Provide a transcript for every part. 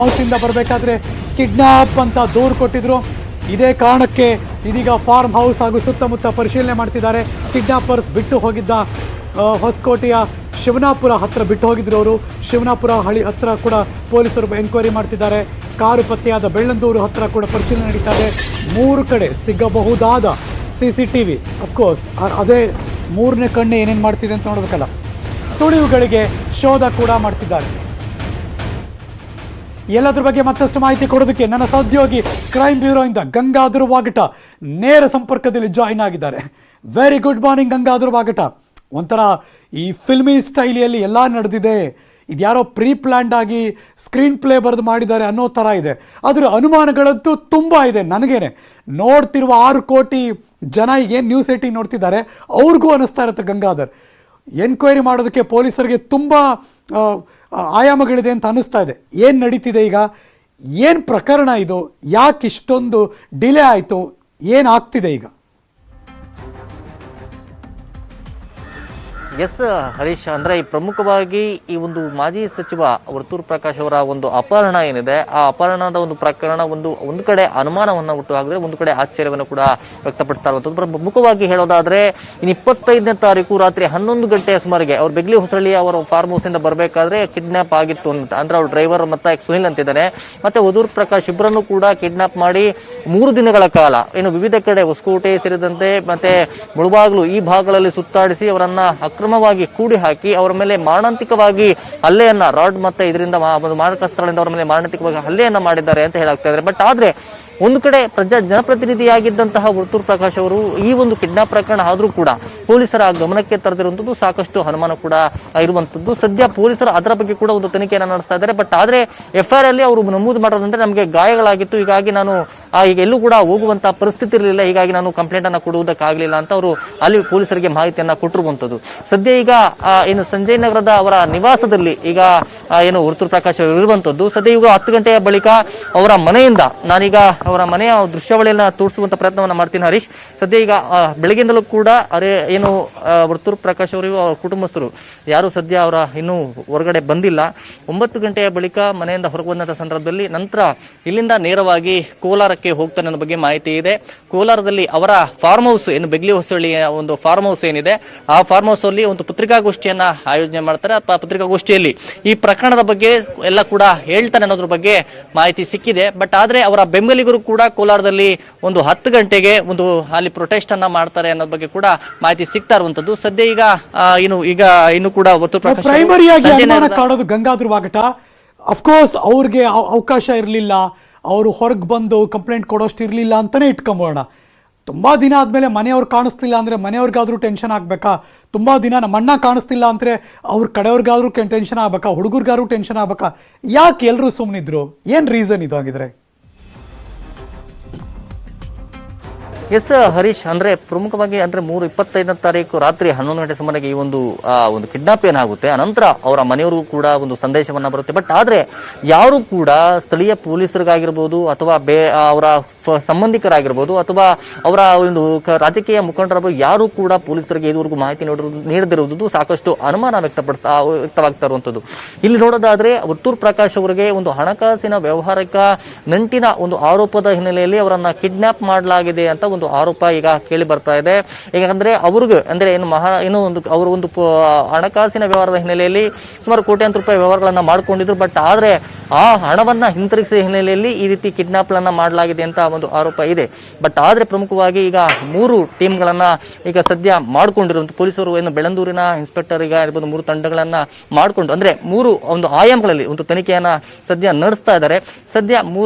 ಹೌಸಿಂದ ಬರಬೇಕಾದ್ರೆ ಕಿಡ್ನಾಪ್ ಅಂತ ದೂರು ಕೊಟ್ಟಿದ್ರು. ಇದೇ ಕಾರಣಕ್ಕೆ ಇದೀಗ ಫಾರ್ಮ್ ಹೌಸ್ ಹಾಗೂ ಸುತ್ತಮುತ್ತ ಪರಿಶೀಲನೆ ಮಾಡ್ತಿದ್ದಾರೆ. ಕಿಡ್ನಾಪರ್ಸ್ ಬಿಟ್ಟು ಹೋಗಿದ್ದ ಹೊಸಕೋಟೆಯ ಶಿವನಾಪುರ ಹತ್ರ ಬಿಟ್ಟು ಹೋಗಿದ್ರು ಅವರು. ಶಿವನಾಪುರ ಹಳ್ಳಿ ಹತ್ರ ಕೂಡ ಪೊಲೀಸರು ಎನ್ಕ್ವೈರಿ ಮಾಡ್ತಿದ್ದಾರೆ. ಕಾರು ಪತ್ತೆಯಾದ ಬೆಳ್ಳಂದೂರು ಹತ್ರ ಕೂಡ ಪರಿಶೀಲನೆ ನಡೀತಾ ಇದೆ. 3 ಕಡೆ ಸಿಗಬಹುದಾದ CCTV ಅಫ್ಕೋರ್ಸ್ ಅದೇ 3ನೇ ಕಣ್ಣು ಏನೇನು ಮಾಡ್ತಿದೆ ಅಂತ ನೋಡ್ಬೇಕಲ್ಲ. ಸುಳಿವುಗಳಿಗೆ ಶೋಧ ಕೂಡ ಮಾಡ್ತಿದ್ದಾರೆ. ಎಲ್ಲದ್ರ ಬಗ್ಗೆ ಮತ್ತಷ್ಟು ಮಾಹಿತಿ ಕೊಡೋದಕ್ಕೆ ನನ್ನ ಸಹೋದ್ಯೋಗಿ ಕ್ರೈಮ್ ಬ್ಯೂರೋ ಇಂದ ಗಂಗಾಧರ್ ವಾಗಟ ನೇರ ಸಂಪರ್ಕದಲ್ಲಿ ಜಾಯಿನ್ ಆಗಿದ್ದಾರೆ. Very good morning Gangadhar ವಾಗಟ. ಒಂಥರ ಈ ಫಿಲ್ಮಿ ಸ್ಟೈಲಿಯಲ್ಲಿ ಎಲ್ಲ ನಡೆದಿದೆ, ಇದ್ಯಾರೋ ಪ್ರೀ ಪ್ಲ್ಯಾಂಡ್ ಆಗಿ ಸ್ಕ್ರೀನ್ ಪ್ಲೇ ಬರೆದು ಮಾಡಿದ್ದಾರೆ ಅನ್ನೋ ಥರ ಇದೆ. ಅದರ ಅನುಮಾನಗಳಂತೂ ತುಂಬ ಇದೆ. ನನಗೇನೆ ನೋಡ್ತಿರುವ 6 ಕೋಟಿ ಜನ ಈಗೇನು ನ್ಯೂಸ್ 18 ನೋಡ್ತಿದ್ದಾರೆ ಅವ್ರಿಗೂ ಅನ್ನಿಸ್ತಾ ಇರುತ್ತೆ ಗಂಗಾಧರ್. ಎನ್ಕ್ವೈರಿ ಮಾಡೋದಕ್ಕೆ ಪೊಲೀಸರಿಗೆ ತುಂಬ ಆಯಾಮಗಳಿದೆ ಅಂತ ಅನ್ನಿಸ್ತಾ ಇದೆ. ಏನು ನಡೀತಿದೆ ಈಗ, ಏನು ಪ್ರಕರಣ ಇದು, ಯಾಕೆ ಇಷ್ಟೊಂದು ಡಿಲೇ ಆಯಿತು, ಏನಾಗ್ತಿದೆ ಈಗ? ಎಸ್ ಹರೀಶ್, ಅಂದ್ರೆ ಈ ಪ್ರಮುಖವಾಗಿ ಈ ಒಂದು ಮಾಜಿ ಸಚಿವ ವರ್ತೂರ್ ಪ್ರಕಾಶ್ ಅವರ ಒಂದು ಅಪಹರಣ ಏನಿದೆ, ಆ ಅಪಹರಣದ ಒಂದು ಪ್ರಕರಣ ಒಂದು ಕಡೆ ಅನುಮಾನವನ್ನ ಹುಟ್ಟು ಹಾಕಿದ್ರೆ, ಒಂದು ಕಡೆ ಆಶ್ಚರ್ಯವನ್ನು ಕೂಡ ವ್ಯಕ್ತಪಡಿಸ್ತಾ ಇರುವಂತದ್ದು. ಪ್ರಮುಖವಾಗಿ ಹೇಳೋದಾದ್ರೆ ಇನ್ನು 25ನೇ ತಾರೀಕು ರಾತ್ರಿ 11 ಗಂಟೆಯ ಸುಮಾರಿಗೆ ಅವ್ರು ಬೆಗ್ಲಿ ಹೊಸಳ್ಳಿ ಅವರ ಫಾರ್ಮ್ ಹೌಸ್ ಇಂದ ಬರಬೇಕಾದ್ರೆ ಕಿಡ್ನಾಪ್ ಆಗಿತ್ತು ಅಂತ. ಅಂದ್ರೆ ಅವ್ರ ಡ್ರೈವರ್ ಮತ್ತೆ ಸುನಿಲ್ ಅಂತಿದ್ದಾನೆ, ಮತ್ತೆ ವರ್ತೂರ್ ಪ್ರಕಾಶ್ ಇಬ್ಬರನ್ನು ಕೂಡ ಕಿಡ್ನಾಪ್ ಮಾಡಿ 3 ದಿನಗಳ ಕಾಲ ಏನು ವಿವಿಧ ಕಡೆ ಹೊಸಕೋಟೆ ಸೇರಿದಂತೆ ಮತ್ತೆ ಮುಳಬಾಗ್ಲು ಈ ಭಾಗಗಳಲ್ಲಿ ಸುತ್ತಾಡಿಸಿ ಅವರನ್ನ ಅಕ್ರಮವಾಗಿ ಕೂಡಿ ಹಾಕಿ ಅವರ ಮೇಲೆ ಮಾರಣಾಂತಿಕವಾಗಿ ಹಲ್ಲೆಯನ್ನ ರಾಡ್ ಮತ್ತೆ ಇದರಿಂದ ಒಂದು ಮಾರಕಾಸ್ತ್ರಗಳಿಂದ ಅವರ ಮೇಲೆ ಮಾರಣಾಂತಿಕವಾಗಿ ಹಲ್ಲೆಯನ್ನ ಮಾಡಿದ್ದಾರೆ ಅಂತ ಹೇಳಾಗ್ತಾ ಇದ್ದಾರೆ. ಬಟ್ ಆದ್ರೆ ಒಂದು ಕಡೆ ಜನಪ್ರತಿನಿಧಿಯಾಗಿದ್ದಂತಹ ವರ್ತೂರ್ ಪ್ರಕಾಶ್ ಅವರು ಈ ಒಂದು ಕಿಡ್ನಾಪ್ ಪ್ರಕರಣ ಆದ್ರೂ ಕೂಡ ಪೊಲೀಸರ ಗಮನಕ್ಕೆ ತರದಿರುವಂತದ್ದು, ಸಾಕಷ್ಟು ಅನುಮಾನ ಕೂಡ ಇರುವಂತದ್ದು. ಸದ್ಯ ಪೊಲೀಸರು ಅದರ ಬಗ್ಗೆ ಕೂಡ ಒಂದು ತನಿಖೆಯನ್ನು ನಡೆಸ್ತಾ ಇದ್ದಾರೆ. ಬಟ್ ಆದ್ರೆ FIR ಅಲ್ಲಿ ಅವರು ನಮೂದು ಮಾಡೋದಂದ್ರೆ ನಮಗೆ ಗಾಯಗಳಾಗಿತ್ತು, ಹೀಗಾಗಿ ನಾನು ಈಗ ಎಲ್ಲೂ ಕೂಡ ಹೋಗುವಂತ ಪರಿಸ್ಥಿತಿ ಇರಲಿಲ್ಲ, ಹೀಗಾಗಿ ನಾನು ಕಂಪ್ಲೇಂಟ್ ಅನ್ನ ಕೊಡುವುದಕ್ಕಾಗಲಿಲ್ಲ ಅಂತ ಅವರು ಅಲ್ಲಿ ಪೊಲೀಸರಿಗೆ ಮಾಹಿತಿಯನ್ನ ಕೊಟ್ಟಿರುವಂತದ್ದು. ಸದ್ಯ ಈಗ ಏನು ಸಂಜಯ್ ನಗರದ ಅವರ ನಿವಾಸದಲ್ಲಿ ಈಗ ಏನು ವರ್ತೂರ್ ಪ್ರಕಾಶ್ ಅವರು ಇರುವಂತದ್ದು. ಸದ್ಯ ಈಗ 10 ಗಂಟೆಯ ಬಳಿಕ ಅವರ ಮನೆಯಿಂದ ನಾನೀಗ ಅವರ ಮನೆಯ ದೃಶ್ಯಾವಳಿಯನ್ನ ತೋರಿಸುವಂತ ಪ್ರಯತ್ನವನ್ನ ಮಾಡ್ತೀನಿ ಹರೀಶ್. ಸದ್ಯ ಈಗ ಬೆಳಗ್ಗೆಯಿಂದಲೂ ಕೂಡ ಏನು ವರ್ತೂರ್ ಪ್ರಕಾಶ್ ಅವರು ಅವರ ಕುಟುಂಬಸ್ಥರು ಯಾರು ಸದ್ಯ ಅವರ ಇನ್ನೂ ಹೊರಗಡೆ ಬಂದಿಲ್ಲ. 9 ಗಂಟೆಯ ಬಳಿಕ ಮನೆಯಿಂದ ಹೊರಗೆ ಬಂದಂತ ಸಂದರ್ಭದಲ್ಲಿ ನಂತರ ಇಲ್ಲಿಂದ ನೇರವಾಗಿ ಕೋಲಾರಕ್ಕೆ ಹೋಗ್ತಾನೆ ಅನ್ನೋ ಬಗ್ಗೆ ಮಾಹಿತಿ ಇದೆ. ಕೋಲಾರದಲ್ಲಿ ಅವರ ಫಾರ್ಮ್ ಹೌಸ್ ಏನು ಬೆಗ್ಲಿ ಹೊಸಳ್ಳಿಯ ಒಂದು ಫಾರ್ಮ್ ಹೌಸ್ ಏನಿದೆ, ಆ ಫಾರ್ಮ್ ಹೌಸ್ ಅಲ್ಲಿ ಒಂದು ಪತ್ರಿಕಾಗೋಷ್ಠಿಯನ್ನ ಆಯೋಜನೆ ಮಾಡ್ತಾರೆ. ಆ ಪತ್ರಿಕಾಗೋಷ್ಠಿಯಲ್ಲಿ ಈ ಪ್ರಕರಣದ ಬಗ್ಗೆ ಎಲ್ಲ ಕೂಡ ಹೇಳ್ತಾನೆ ಅನ್ನೋದ್ರ ಬಗ್ಗೆ ಮಾಹಿತಿ ಸಿಕ್ಕಿದೆ. ಬಟ್ ಆದ್ರೆ ಅವರ ಬೆಂಬಲಿಗರು ಕೂಡ ಕೋಲಾರದಲ್ಲಿ ಒಂದು 10 ಗಂಟೆಗೆ ಒಂದು ಅಲ್ಲಿ ಪ್ರೊಟೆಸ್ಟ್ ಅನ್ನ ಮಾಡ್ತಾರೆ ಅನ್ನೋದ್ರ ಬಗ್ಗೆ ಕೂಡ ಮಾಹಿತಿ ಸಿಗ್ತಾ ಇರುವಂತದ್ದು. ಸದ್ಯ ಈಗ ಇನ್ನು ಕೂಡ ಪ್ರೈಮರಿಯಾಗಿ ಅನುಮಾನ ಕಾಡೋದು ಗಂಗಾಧರ್ ವಾಗಟ. ಅಫ್ಕೋರ್ಸ್ ಅವ್ರಿಗೆ ಅವಕಾಶ ಇರಲಿಲ್ಲ, ಅವರು ಹೊರಗೆ ಬಂದು ಕಂಪ್ಲೇಂಟ್ ಕೊಡೋಷ್ಟು ಇರಲಿಲ್ಲ ಅಂತಾನೆ ಇಟ್ಕೊಂಬೋಣ. ತುಂಬ ದಿನ ಆದಮೇಲೆ ಮನೆಯವ್ರು ಕಾಣಿಸ್ತಿಲ್ಲ ಅಂದರೆ ಮನೆಯವ್ರಿಗಾದ್ರೂ ಟೆನ್ಷನ್ ಆಗಬೇಕಾ? ತುಂಬ ದಿನ ನಮ್ಮ ಅಣ್ಣ ಕಾಣಿಸ್ತಿಲ್ಲ ಅಂದರೆ ಅವ್ರ ಕಡೆಯವ್ರಿಗಾದ್ರೂ ಟೆನ್ಷನ್ ಆಗಬೇಕಾ? ಹುಡುಗರಿಗಾದ್ರೂ ಟೆನ್ಷನ್ ಆಗಬೇಕಾ? ಯಾಕೆ ಎಲ್ಲರೂ ಸುಮ್ಮನಿದ್ರು? ಏನು ರೀಸನ್ ಇದು ಆಗಿದ್ರೆ? ಎಸ್ ಹರೀಶ್, ಅಂದ್ರೆ ಪ್ರಮುಖವಾಗಿ ಅಂದ್ರೆ 25ನೇ ತಾರೀಕು ರಾತ್ರಿ 11 ಗಂಟೆ ಸುಮಾರಿಗೆ ಈ ಒಂದು ಕಿಡ್ನಾಪ್ ಏನಾಗುತ್ತೆ, ಅನಂತರ ಅವರ ಮನೆಯವರು ಕೂಡ ಒಂದು ಸಂದೇಶವನ್ನ ಬರುತ್ತೆ. ಬಟ್ ಆದ್ರೆ ಯಾರು ಕೂಡ ಸ್ಥಳೀಯ ಪೊಲೀಸರಿಗಾಗಿರ್ಬೋದು ಅಥವಾ ಅವರ ಸಂಬಂಧಿಕರಾಗಿರ್ಬೋದು ಅಥವಾ ಅವರ ಒಂದು ರಾಜಕೀಯ ಮುಖಂಡರಾಗಿರ್ಬೋದು ಯಾರು ಕೂಡ ಪೊಲೀಸರಿಗೆ ಇದುವರೆಗೂ ಮಾಹಿತಿ ನೀಡದಿರುವುದು ಸಾಕಷ್ಟು ಅನುಮಾನ ವ್ಯಕ್ತವಾಗ್ತಾ ಇರುವಂತದ್ದು. ಇಲ್ಲಿ ನೋಡೋದಾದ್ರೆ ವರ್ತೂರ್ ಪ್ರಕಾಶ್ ಅವರಿಗೆ ಒಂದು ಹಣಕಾಸಿನ ವ್ಯವಹಾರಿಕ ನಂಟಿನ ಒಂದು ಆರೋಪದ ಹಿನ್ನೆಲೆಯಲ್ಲಿ ಅವರನ್ನ ಕಿಡ್ನಾಪ್ ಮಾಡಲಾಗಿದೆ ಅಂತ ಒಂದು ಆರೋಪ ಈಗ ಕೇಳಿ ಬರ್ತಾ ಇದೆ. ಯಾಕಂದ್ರೆ ಅವ್ರಿಗೆ ಅಂದ್ರೆ ಅವರು ಒಂದು ಹಣಕಾಸಿನ ವ್ಯವಹಾರದ ಹಿನ್ನೆಲೆಯಲ್ಲಿ ಸುಮಾರು ಕೋಟ್ಯಾಂತರ ರೂಪಾಯಿ ವ್ಯವಹಾರಗಳನ್ನ ಮಾಡ್ಕೊಂಡಿದ್ರು. ಬಟ್ ಆದ್ರೆ ಆ ಹಣವನ್ನ ಹಿಂತಿರುಗಿಸಿದ ಹಿನ್ನೆಲೆಯಲ್ಲಿ ಈ ರೀತಿ ಕಿಡ್ನಾಪ್ ಗಳನ್ನ ಮಾಡಲಾಗಿದೆ ಅಂತ ಒಂದು ಆರೋಪ ಇದೆ. ಬಟ್ ಆದ್ರೆ ಪ್ರಮುಖವಾಗಿ ಈಗ 3 ಟೀಮ್ಗಳನ್ನ ಈಗ ಸದ್ಯ ಮಾಡ್ಕೊಂಡಿರುವಂತ ಪೊಲೀಸರು ಏನು ಬೆಳ್ಳಂದೂರಿನ ಇನ್ಸ್ಪೆಕ್ಟರ್ ಈಗ ಇರ್ಬೋದು 3 ತಂಡಗಳನ್ನ ಮಾಡ್ಕೊಂಡು ಅಂದ್ರೆ 3 ಒಂದು ಆಯಾಮಗಳಲ್ಲಿ ಒಂದು ತನಿಖೆಯನ್ನ ಸದ್ಯ ನಡೆಸ್ತಾ ಇದ್ದಾರೆ. ಸದ್ಯ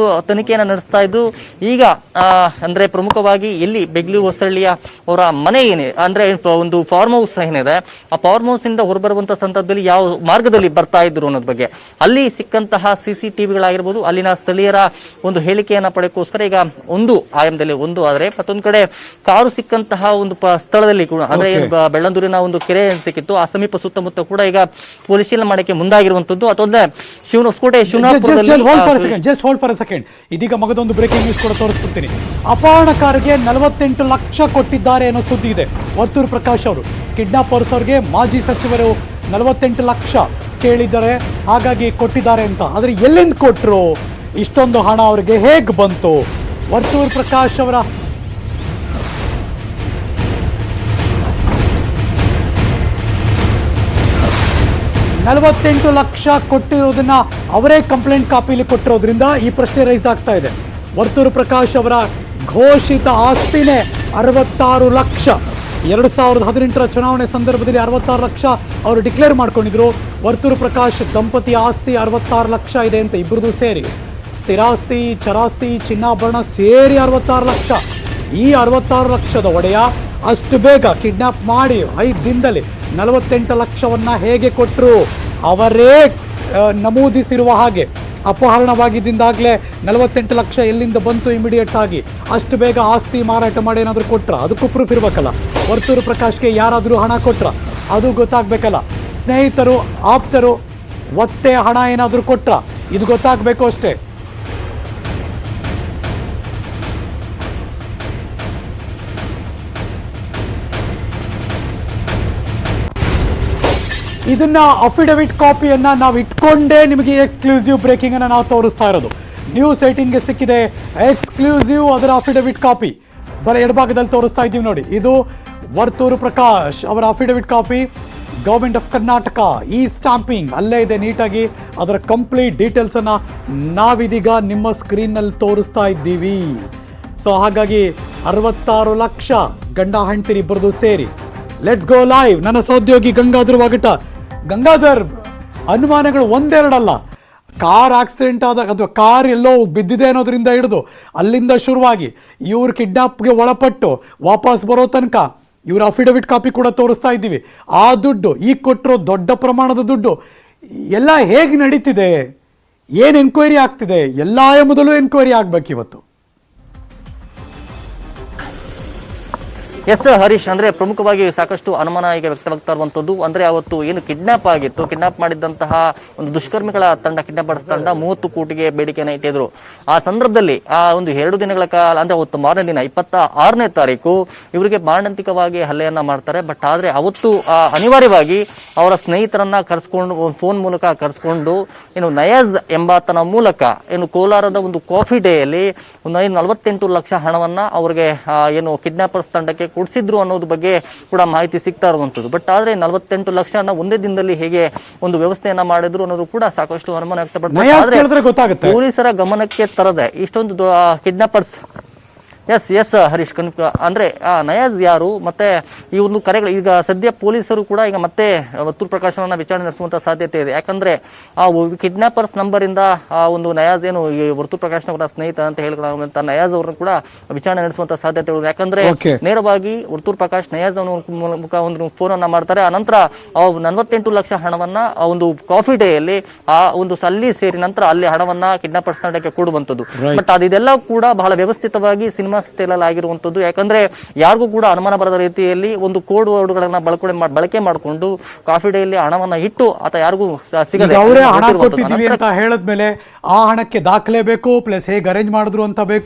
ತನಿಖೆಯನ್ನ ನಡೆಸ್ತಾ ಇದ್ದು ಈಗ ಅಂದ್ರೆ ಪ್ರಮುಖವಾಗಿ ಎಲ್ಲಿ ಬೆಗ್ಲಿ ಹೊಸಳ್ಳಿಯ ಅವರ ಮನೆ ಏನಿದೆ ಅಂದ್ರೆ ಒಂದು ಫಾರ್ಮ್ ಹೌಸ್ ಏನಿದೆ, ಆ ಫಾರ್ಮ್ ಹೌಸ್ ಇಂದ ಹೊರಬರುವಂತಹ ಸಂದರ್ಭದಲ್ಲಿ ಯಾವ ಮಾರ್ಗದಲ್ಲಿ ಬರ್ತಾ ಇದ್ರು ಅನ್ನೋದ್ರ ಬಗ್ಗೆ ಅಲ್ಲಿ ಸಿಕ್ಕಂತಹ CCTVಗಳಾಗಿರ್ಬೋದು, ಅಲ್ಲಿನ ಸ್ಥಳೀಯರ ಒಂದು ಹೇಳಿಕೆಯನ್ನ ಪಡೆಯೋಕ್ಕೋಸ್ಕರ ಈಗ ಒಂದು ಆಯಾಮದಲ್ಲಿ ಒಂದು ಆದ್ರೆ ಮತ್ತೊಂದು ಕಡೆ ಕಾರು ಸಿಕ್ಕಂತಹ ಒಂದು ಸ್ಥಳದಲ್ಲಿ ಕೂಡ ಅಂದ್ರೆ ಬೆಳ್ಳಂದೂರಿನ ಒಂದು ಕೆರೆ ಸಿಕ್ಕಿತ್ತು, ಆ ಸಮೀಪ ಸುತ್ತಮುತ್ತ ಕೂಡ ಈಗ ಪರಿಶೀಲನೆ ಮಾಡಕ್ಕೆ ಮುಂದಾಗಿರುವಂತದ್ದು. ಅದೊಂದೇ ಹೊಸಕೋಟೆ ಇದೀಗ ಮಗದೊಂದು ಬ್ರೇಕಿಂಗ್ ನ್ಯೂಸ್ ಕೂಡ ತೋರಿಸ್ಬಿಡ್ತೀನಿ. ಅಪಹರಣಕಾರರಿಗೆ 48 ಲಕ್ಷ ಕೊಟ್ಟಿದ್ದಾರೆ ಅನ್ನೋ ಸುದ್ದಿ ಇದೆ. ವರ್ತೂರ್ ಪ್ರಕಾಶ್ ಅವರು ಕಿಡ್ನಾಪರ್ಸ್ ಅವರಿಗೆ ಮಾಜಿ ಸಚಿವರು 48 ಲಕ್ಷ ಕೇಳಿದ್ದಾರೆ, ಹಾಗಾಗಿ ಕೊಟ್ಟಿದ್ದಾರೆ ಅಂತ. ಆದರೆ ಎಲ್ಲಿಂದ ಕೊಟ್ಟರು, ಇಷ್ಟೊಂದು ಹಣ ಅವರಿಗೆ ಹೇಗೆ ಬಂತು? ವರ್ತೂರ್ ಪ್ರಕಾಶ್ ಅವರ $48 ಲಕ್ಷ ಕೊಟ್ಟಿರೋದನ್ನ ಅವರೇ ಕಂಪ್ಲೇಂಟ್ ಕಾಪಿಲಿ ಕೊಟ್ಟಿರೋದ್ರಿಂದ ಈ ಪ್ರಶ್ನೆ ರೈಸ್ ಆಗ್ತಾ ಇದೆ. ವರ್ತೂರ್ ಪ್ರಕಾಶ್ ಅವರ ಘೋಷಿತ ಆಸ್ತಿನೇ 66 ಲಕ್ಷ. 2018 ಚುನಾವಣೆ ಸಂದರ್ಭದಲ್ಲಿ 66 ಲಕ್ಷ ಅವರು ಡಿಕ್ಲೇರ್ ಮಾಡ್ಕೊಂಡಿದ್ರು. ವರ್ತೂರ್ ಪ್ರಕಾಶ್ ದಂಪತಿ ಆಸ್ತಿ 66 ಲಕ್ಷ ಇದೆ ಅಂತ, ಇಬ್ಬರದು ಸೇರಿ ಸ್ಥಿರಾಸ್ತಿ, ಚರಾಸ್ತಿ, ಚಿನ್ನಾಭರಣ ಸೇರಿ 66 ಲಕ್ಷ. ಈ 66 ಲಕ್ಷದ ಒಡೆಯ ಅಷ್ಟು ಬೇಗ ಕಿಡ್ನಾಪ್ ಮಾಡಿ 5 ದಿನದಲ್ಲಿ 48 ಲಕ್ಷವನ್ನ ಹೇಗೆ ಕೊಟ್ಟರು? ಅವರೇ ನಮೂದಿಸಿರುವ ಹಾಗೆ ಅಪಹರಣವಾಗಿದ್ದಾಗಲೇ 48 ಲಕ್ಷ ಎಲ್ಲಿಂದ ಬಂತು ಇಮಿಡಿಯೇಟ್ ಆಗಿ? ಅಷ್ಟು ಬೇಗ ಆಸ್ತಿ ಮಾರಾಟ ಮಾಡಿ ಏನಾದರೂ ಕೊಟ್ರ? ಅದಕ್ಕೂ ಪ್ರೂಫ್ ಇರಬೇಕಲ್ಲ. ವರ್ತೂರ್ ಪ್ರಕಾಶ್ಗೆ ಯಾರಾದರೂ ಹಣ ಕೊಟ್ರ? ಅದು ಗೊತ್ತಾಗಬೇಕಲ್ಲ. ಸ್ನೇಹಿತರು, ಆಪ್ತರು ಒತ್ತೆ ಹಣ ಏನಾದರೂ ಕೊಟ್ರ? ಇದು ಗೊತ್ತಾಗಬೇಕು ಅಷ್ಟೇ. ಇದನ್ನ ಅಫಿಡವಿಟ್ ಕಾಪಿಯನ್ನ ನಾವು ಇಟ್ಕೊಂಡೇ ನಿಮಗೆ ಎಕ್ಸ್ಕ್ಲೂಸಿವ್ ಬ್ರೇಕಿಂಗ್ ಅನ್ನ ನಾವು ತೋರಿಸ್ತಾ ಇರೋದು. ನ್ಯೂಸ್ 18ಗೆ ಸಿಕ್ಕಿದೆ ಎಕ್ಸ್ಕ್ಲೂಸಿವ್ ಅದರ ಅಫಿಡವಿಟ್ ಕಾಪಿ. ಎಡಭಾಗದಲ್ಲಿ ತೋರಿಸ್ತಾ ಇದ್ದೀವಿ ನೋಡಿ. ಇದು ವರ್ತೂರ್ ಪ್ರಕಾಶ್ ಅವರ affidavit copy, government of Karnataka, ಈ ಸ್ಟಾಂಪಿಂಗ್ ಅಲ್ಲೇ ಇದೆ ನೀಟಾಗಿ. ಅದರ ಕಂಪ್ಲೀಟ್ ಡೀಟೇಲ್ಸ್ ಅನ್ನ ನಾವಿದೀಗ ನಿಮ್ಮ ಸ್ಕ್ರೀನ್ನಲ್ಲಿ ತೋರಿಸ್ತಾ ಇದ್ದೀವಿ. ಸೊ ಹಾಗಾಗಿ 66 ಲಕ್ಷ ಗಂಡ ಹೆಂಡ್ತಿರಿ ಇಬ್ಬರದು ಸೇರಿ. Let's go live. ನನ್ನ ಸಹೋದ್ಯೋಗಿ ಗಂಗಾಧರ್ ವಾಗಟ. ಗಂಗಾಧರ್, ಅನುಮಾನಗಳು ಒಂದೆರಡಲ್ಲ. ಕಾರ್ ಆಕ್ಸಿಡೆಂಟ್ ಆದಾಗ ಅಥವಾ ಕಾರ್ ಎಲ್ಲೋ ಬಿದ್ದಿದೆ ಅನ್ನೋದ್ರಿಂದ ಹಿಡಿದು ಅಲ್ಲಿಂದ ಶುರುವಾಗಿ ಇವ್ರ ಕಿಡ್ನಾಪ್ಗೆ ಒಳಪಟ್ಟು ವಾಪಸ್ ಬರೋ ತನಕ ಇವ್ರ ಅಫಿಡವಿಟ್ ಕಾಪಿ ಕೂಡ ತೋರಿಸ್ತಾ ಇದ್ದೀವಿ. ಆ ದುಡ್ಡು, ಈಗ ಕೊಟ್ಟಿರೋ ದೊಡ್ಡ ಪ್ರಮಾಣದ ದುಡ್ಡು ಎಲ್ಲ ಹೇಗೆ ನಡೀತಿದೆ, ಏನು ಎನ್ಕ್ವೈರಿ ಆಗ್ತಿದೆ, ಎಲ್ಲ ಎಂಬುದಲ್ಲೂ ಎನ್ಕ್ವೈರಿ ಆಗ್ಬೇಕು ಇವತ್ತು. ಎಸ್ ಹರೀಶ್, ಅಂದ್ರೆ ಪ್ರಮುಖವಾಗಿ ಸಾಕಷ್ಟು ಅನುಮಾನ ಈಗ ವ್ಯಕ್ತವಾಗ್ತಾ ಇರುವಂತದ್ದು. ಅಂದ್ರೆ ಅವತ್ತು ಏನು ಕಿಡ್ನಾಪ್ ಆಗಿತ್ತು, ಕಿಡ್ನಾಪ್ ಮಾಡಿದಂತಹ ಒಂದು ದುಷ್ಕರ್ಮಿಗಳ ತಂಡ, ಕಿಡ್ನಾಪರ್ಸ್ ತಂಡ 30 ಕೋಟಿಗೆ ಬೇಡಿಕೆಯನ್ನು ಇಟ್ಟಿದ್ರು. ಆ ಸಂದರ್ಭದಲ್ಲಿ ಆ ಒಂದು 2 ದಿನಗಳ ಕಾಲ, ಅಂದ್ರೆ ಅವತ್ತು ಮಾರನೇ ದಿನ 26ನೇ ತಾರೀಕು ಇವರಿಗೆ ಮಾರಣಾಂತಿಕವಾಗಿ ಹಲ್ಲೆಯನ್ನ ಮಾಡ್ತಾರೆ. ಬಟ್ ಆದ್ರೆ ಅವತ್ತು ಅನಿವಾರ್ಯವಾಗಿ ಅವರ ಸ್ನೇಹಿತರನ್ನ ಕರೆಸ್ಕೊಂಡು, ಫೋನ್ ಮೂಲಕ ಕರೆಸ್ಕೊಂಡು, ಏನು ನಯಾಜ್ ಎಂಬಾತನ ಮೂಲಕ ಏನು ಕೋಲಾರದ ಒಂದು ಕಾಫಿ ಡೇಯಲ್ಲಿ ಒಂದು 48 ಲಕ್ಷ ಹಣವನ್ನ ಅವರಿಗೆ ಏನು ಕಿಡ್ನಾಪರ್ಸ್ ತಂಡಕ್ಕೆ ಕೊಡಿಸಿದ್ರು ಅನ್ನೋದ್ರ ಬಗ್ಗೆ ಕೂಡ ಮಾಹಿತಿ ಸಿಗ್ತಾ ಇರುವಂತದ್ದು. ಬಟ್ ಆದ್ರೆ 48 ಲಕ್ಷನ ಒಂದೇ ದಿನದಲ್ಲಿ ಹೇಗೆ ಒಂದು ವ್ಯವಸ್ಥೆಯನ್ನ ಮಾಡಿದ್ರು ಅನ್ನೋದು ಕೂಡ ಸಾಕಷ್ಟು ಅನುಮಾನ ವ್ಯಕ್ತಪಡ್ತಾರೆ. ಪೊಲೀಸರ ಗಮನಕ್ಕೆ ತರದೆ ಇಷ್ಟೊಂದು ಕಿಡ್ನಾಪರ್ಸ್. ಎಸ್ ಹರೀಶ್, ಅಂದ್ರೆ ನಯಾಜ್ ಯಾರು ಮತ್ತೆ ಈ ಒಂದು ಕರೆಗಳು ಈಗ ಸದ್ಯ ಪೊಲೀಸರು ಕೂಡ ಈಗ ಮತ್ತೆ ವರ್ತೂರ್ ಪ್ರಕಾಶನನ್ನ ವಿಚಾರಣೆ ನಡೆಸುವಂತ ಸಾಧ್ಯತೆ ಇದೆ. ಯಾಕಂದ್ರೆ ಆ ಕಿಡ್ನಾಪರ್ಸ್ ನಂಬರ್ ಇಂದ ಆ ಒಂದು ನಯಾಜ್ ಏನು ಈ ವರ್ತೂರ್ ಪ್ರಕಾಶ್ ಅವರ ಸ್ನೇಹಿತ ಅಂತ ಹೇಳಿಕೊಳ್ಳುವಂತ ನಯಾಜ್ ಅವರನ್ನು ಕೂಡ ವಿಚಾರಣೆ ನಡೆಸುವಂತ ಸಾಧ್ಯತೆ ಇದೆ. ಯಾಕಂದ್ರೆ ನೇರವಾಗಿ ವರ್ತೂರ್ ಪ್ರಕಾಶ್ ನಯಾಜ್ ಮೂಲಕ ಒಂದು ಫೋನ್ ಅನ್ನ ಮಾಡ್ತಾರೆ. ಆ ನಂತರ 48 ಲಕ್ಷ ಹಣವನ್ನ ಆ ಒಂದು ಕಾಫಿ ಡೇಯಲ್ಲಿ ಆ ಒಂದು ಅಲ್ಲಿ ಸೇರಿ ನಂತರ ಅಲ್ಲಿ ಹಣವನ್ನ ಕಿಡ್ನಾಪರ್ಸ್ ತಂಡಕ್ಕೆ ಕೊಡುವಂತದ್ದು. ಬಟ್ ಅದೆಲ್ಲ ಕೂಡ ಬಹಳ ವ್ಯವಸ್ಥಿತವಾಗಿ ಸಿನಿಮಾ ಸ್ಟೈಲ್ ಅಲ್ಲಿ ಆಗಿರುವಂತದ್ದು. ಯಾಕಂದ್ರೆ ಯಾರಿಗೂ ಕೂಡ ಅನುಮಾನ ಬರದ ರೀತಿಯಲ್ಲಿ ಒಂದು ಕೋಡ್ ವರ್ಡ್ಗಳನ್ನ ಬಳಕೆ ಮಾಡಿಕೊಂಡು ಕಾಫಿ ಡೇಯಲ್ಲಿ ಹಣವನ್ನ ಇಟ್ಟು ಆತ ಯಾರಿಗೂ ಸಿಗದೆ ಅವರೇ ಹಣ ಕೊಟ್ಟಿದ್ದೀವಿ ಅಂತ ಹೇಳಿದ್ಮೇಲೆ ಆ ಹಣಕ್ಕೆ ದಾಖಲೆ ಬೇಕು, ಪ್ಲಸ್ ಹೇಗೆ ಅರೇಂಜ್ ಮಾಡಿದ್ರು ಅಂತ ಬೇಕು.